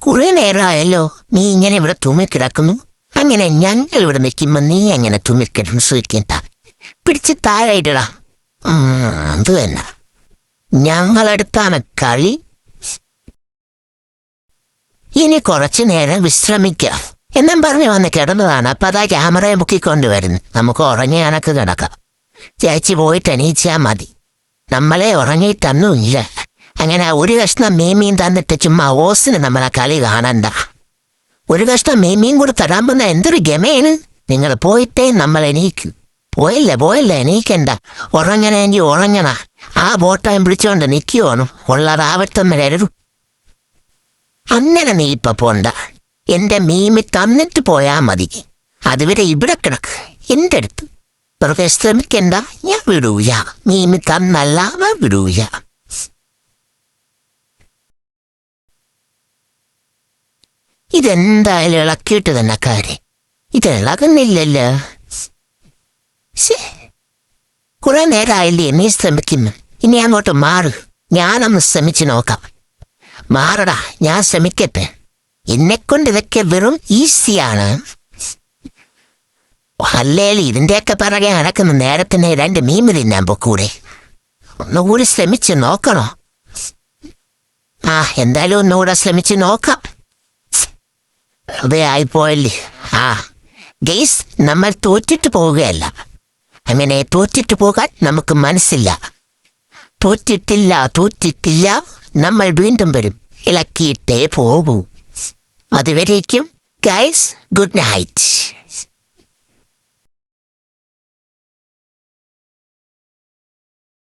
കുറെ നേരമായല്ലോ നീ ഇങ്ങനെ ഇവിടെ തുമ്മിക്കിടക്കുന്നു. അങ്ങനെ ഞങ്ങൾ ഇവിടെ നിൽക്കുമ്പോ നീ എങ്ങനെ തുമ്മിക്കിടന്ന് സൂചിക്കണ്ട. പിടിച്ച് താഴെയിടടാ. അത് തന്നെ, ഞങ്ങളടുത്താണ് കളി. ഇനി കുറച്ചു നേരം വിശ്രമിക്കാം എന്നും പറഞ്ഞു വന്ന് കിടന്നതാണ്. അപ്പൊ അതാ ക്യാമറയെ മുക്കിക്കൊണ്ടുവരുന്നു. നമുക്ക് ഉറങ്ങി അനക്ക് കിടക്കാം. ചേച്ചി പോയിട്ട് എണീച്ചാ മതി. നമ്മളെ ഉറങ്ങിയിട്ടൊന്നുമില്ല. അങ്ങനെ ഒരു കഷ്ണം മീമീൻ തന്നിട്ട് ചുമ്മാ ഓസിന് നമ്മളെ കളി കാണണ്ട. ഒരു കഷ്ണം മീമീൻ കൂടെ തരാൻ വന്ന എന്തൊരു ഗമയാണ്. നിങ്ങൾ പോയിട്ടേ നമ്മൾ എണീക്കൂ. പോയില്ല എണീക്കണ്ട. ഉറങ്ങണമെങ്കിൽ ഉറങ്ങണ. ആ ബോട്ടയും പിടിച്ചോണ്ട് നിൽക്കുവാനും ഉള്ളതാവട്ടം വരരുത്. അങ്ങനെ നീ ഇപ്പൊ പോണ്ട. എന്റെ മീമി തന്നിട്ട് പോയാ മതി. അതുവരെ ഇവിടെ കിടക്ക് എന്റെ അടുത്ത്. വെറുതെ ശ്രമിക്കണ്ട. ഞാൻ വിടൂല. മീമി തന്നല്ലാതെ വിടൂല. ഇതെന്തായാലും ഇളക്കിയിട്ട് തന്നെ കാര്യം. ഇതിളകുന്നില്ലല്ലോ. കുറെ നേരമായില്ലേ നീ ശ്രമിക്കുന്നു. ഇനി അങ്ങോട്ട് മാറ്. ഞാനൊന്ന് ശ്രമിച്ചു നോക്കാം. മാറടാ, ഞാൻ ശ്രമിക്കട്ടെ. എന്നെക്കൊണ്ട് ഇതൊക്കെ വെറും ഈസിയാണ്. അല്ലേലും ഇതിന്റെയൊക്കെ പിറകെ നടക്കുന്ന നേരത്തിന് 2 മീൻ തിന്നാൻ പൊക്കൂടെ. ഒന്നുകൂടി ശ്രമിച്ച് നോക്കണോ? എന്തായാലും ഒന്നുകൂടെ ശ്രമിച്ച് നോക്കാം. അതെ ആയിപ്പോയല്ലേ. ഗെയ്സ്, നമ്മൾ തോറ്റിട്ട് പോവുകയല്ല. അങ്ങനെ തോറ്റിട്ട് പോകാൻ നമുക്ക് മനസ്സില്ല. തോറ്റിട്ടില്ല. നമ്മൾ വീണ്ടും വരും. ഇളക്കിയിട്ടേ പോകൂ. അതുവരേക്കും ഗൈസ്, ഗുഡ് നൈറ്റ്.